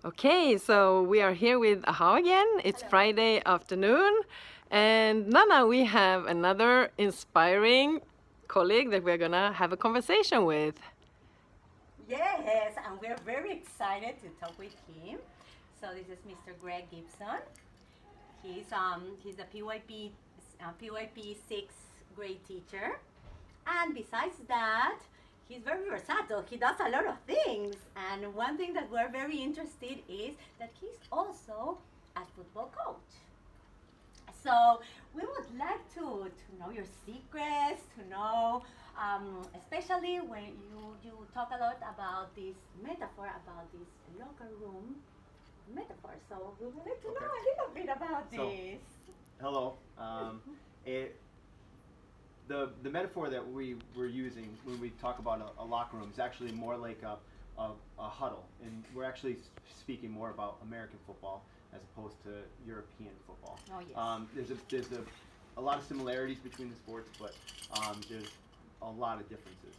Okay, so we are here with Aha again. It's Hello. Friday afternoon, and Nana, we have another inspiring colleague that we're gonna have a conversation with. Yes, and we're very excited to talk with him. So this is Mr. Greg Gibson. He's a PYP sixth grade teacher, and besides that, he's very versatile. He does a lot of things, and one thing that we're very interested is that he's also a football coach. So we would like to know your secrets, to know, especially when you talk a lot about this metaphor, about this locker room metaphor. So we would like to know a little bit about So, this. hello. It, the metaphor that we were using when we talk about a locker room is actually more like a huddle, and we're actually speaking more about American football as opposed to European football. Oh yes. There's a lot of similarities between the sports, but there's a lot of differences,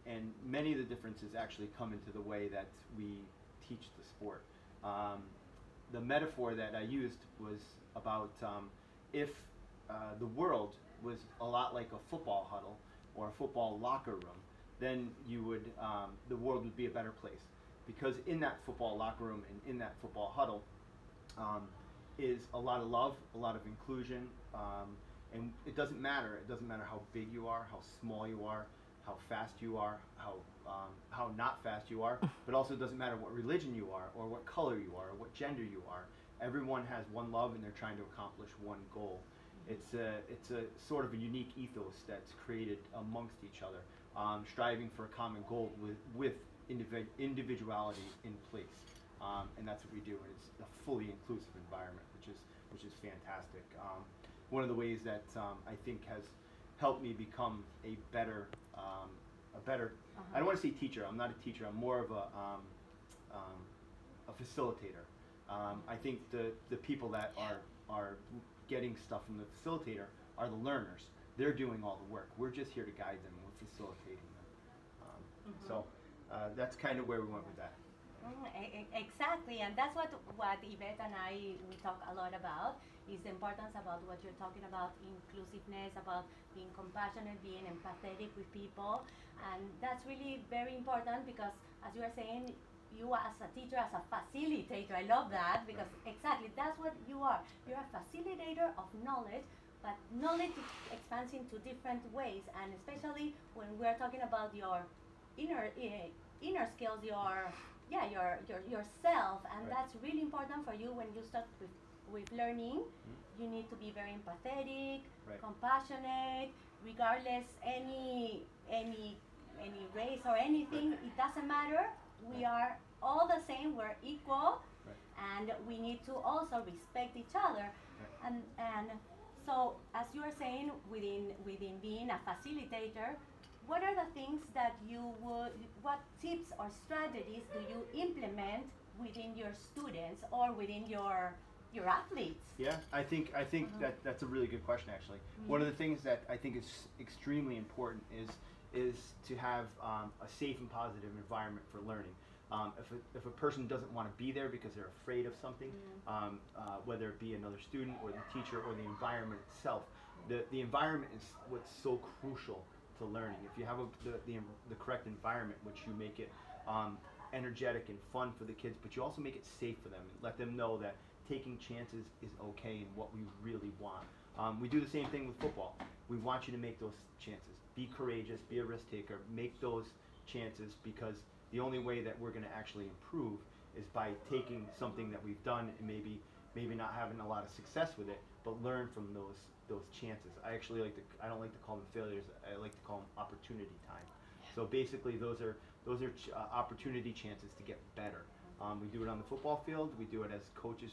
and many of the differences actually come into the way that we teach the sport. Um, the metaphor that I used was about if the world was a lot like a football huddle or a football locker room, then the world would be a better place, because in that football locker room and in that football huddle um, is a lot of love, a lot of inclusion, and it doesn't matter. It doesn't matter how big you are, how small you are, how fast you are, how not fast you are, but also it doesn't matter what religion you are, or what color you are, or what gender you are. Everyone has one love, and they're trying to accomplish one goal. It's a sort of a unique ethos that's created amongst each other, striving for a common goal with individuality in place, and that's what we do. And it's a fully inclusive environment, which is fantastic. One of the ways that I think has helped me become a better. I don't want to say teacher. I'm not a teacher. I'm more of a facilitator. I think the people that are getting stuff from the facilitator are the learners. They're doing all the work. We're just here to guide them. We're facilitating them. So that's kind of where we went with that. Exactly, and that's what Yvette and I we talk a lot about is the importance about what you're talking about, inclusiveness, about being compassionate, being empathetic with people, and that's really very important because, as you are saying, you as a teacher, as a facilitator, I love that because exactly that's what you are. You're a facilitator of knowledge, but knowledge expands into different ways, and especially when we're talking about your inner skills, yourself, and Right. that's really important for you when you start with learning. You need to be very empathetic, Right. compassionate, regardless any race or anything. It doesn't matter. We Right. are all the same. We're equal, Right. and we need to also respect each other. Right. And so, as you are saying, within being a facilitator, what are the things that what tips or strategies do you implement within your students or within your athletes? Yeah, I think that's a really good question actually. One of the things that I think is extremely important is to have a safe and positive environment for learning. If a person doesn't want to be there because they're afraid of something, whether it be another student or the teacher or the environment itself, the environment is what's so crucial to learning. If you have the correct environment, which you make it energetic and fun for the kids, but you also make it safe for them and let them know that taking chances is okay and what we really want. We do the same thing with football. We want you to make those chances. Be courageous, be a risk taker, make those chances, because the only way that we're going to actually improve is by taking something that we've done and maybe not having a lot of success with it, but learn from those chances. I don't like to call them failures. I like to call them opportunity time. So basically, those are opportunity chances to get better. We do it on the football field. We do it as coaches.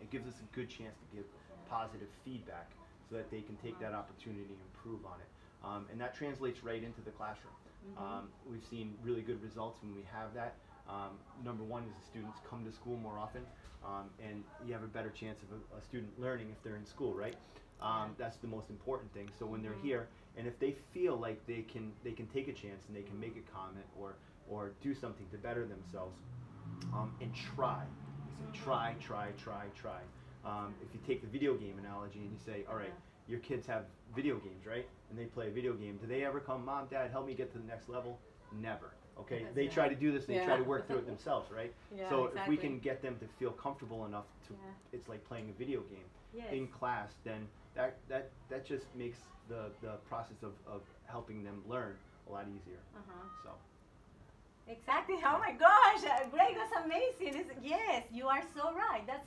It gives us a good chance to give positive feedback so that they can take that opportunity and improve on it. And that translates right into the classroom. We've seen really good results when we have that. Number one is the students come to school more often, and you have a better chance of a student learning if they're in school, right? That's the most important thing. So when they're here, and if they feel like they can take a chance and they can make a comment or do something to better themselves, and try. You say try, try, try, try. If you take the video game analogy and you say, all right, your kids have video games, right? And they play a video game. Do they ever come, Mom, Dad, help me get to the next level? Never. Okay, That's they right. try to do this. They Yeah. try to work through it themselves, right? Yeah, so if we exactly. can get them to feel comfortable enough to, it's like playing a video game Yes. in class, then that just makes the process of helping them learn a lot easier. So. Exactly. Oh my gosh, Greg, that's amazing. Yes, you are so right. That's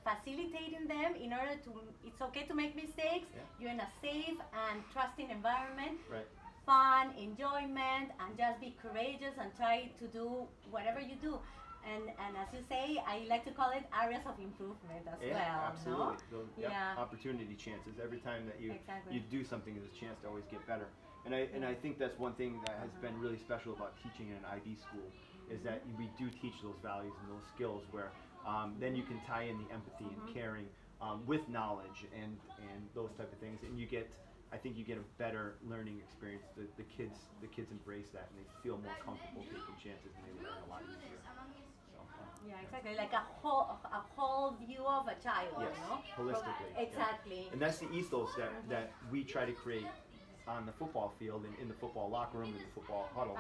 facilitating them in order to. It's okay to make mistakes. Yeah. You're in a safe and trusting environment. Right. Fun, enjoyment, and just be courageous and try to do whatever you do. And as you say, I like to call it areas of improvement as Yeah, well. absolutely. No? Those, Yeah. opportunity chances. Every time that you Exactly. you do something, there's a chance to always get better. And I think that's one thing that has been really special about teaching in an IB school is that we do teach those values and those skills where then you can tie in the empathy and caring with knowledge and those type of things, and I think you get a better learning experience. The kids embrace that and they feel more comfortable taking chances and they learn a lot easier. So, Yeah, exactly. Like a whole view of a child, yes, you know? holistically. yeah. Exactly. And that's the ethos that we try to create on the football field and in the football locker room and the football huddle.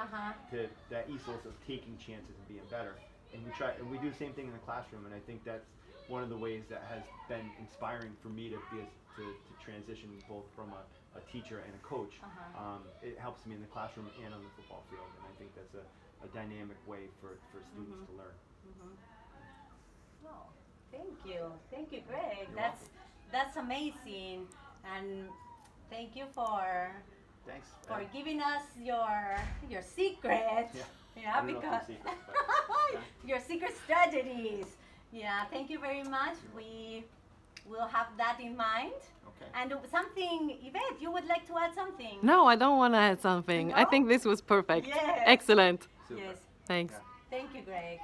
To that ethos of taking chances and being better. And we do the same thing in the classroom, and I think that's one of the ways that has been inspiring for me to transition both from a teacher and a coach. It helps me in the classroom and on the football field, and I think that's a dynamic way for students to learn. Oh, thank you, Greg. You're That's amazing, and thank you for Thanks. giving us your secret. I don't know if because it's a secret, but, your secret strategies. Yeah, thank you very much. We will have that in mind. Okay. And something, Yvette, you would like to add something? No, I don't want to add something. I No? think this was perfect. Yes. Excellent. Super. Yes. Thanks. Yeah. Thank you, Greg.